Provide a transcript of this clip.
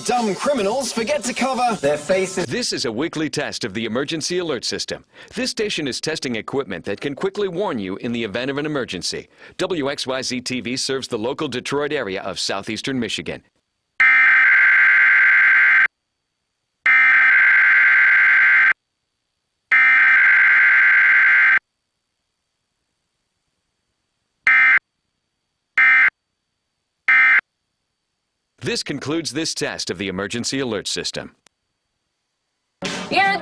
Dumb criminals forget to cover their faces. This is a weekly test of the emergency alert system. This station is testing equipment that can quickly warn you in the event of an emergency. WXYZ TV serves the local Detroit area of southeastern Michigan. This concludes this test of the emergency alert system. You're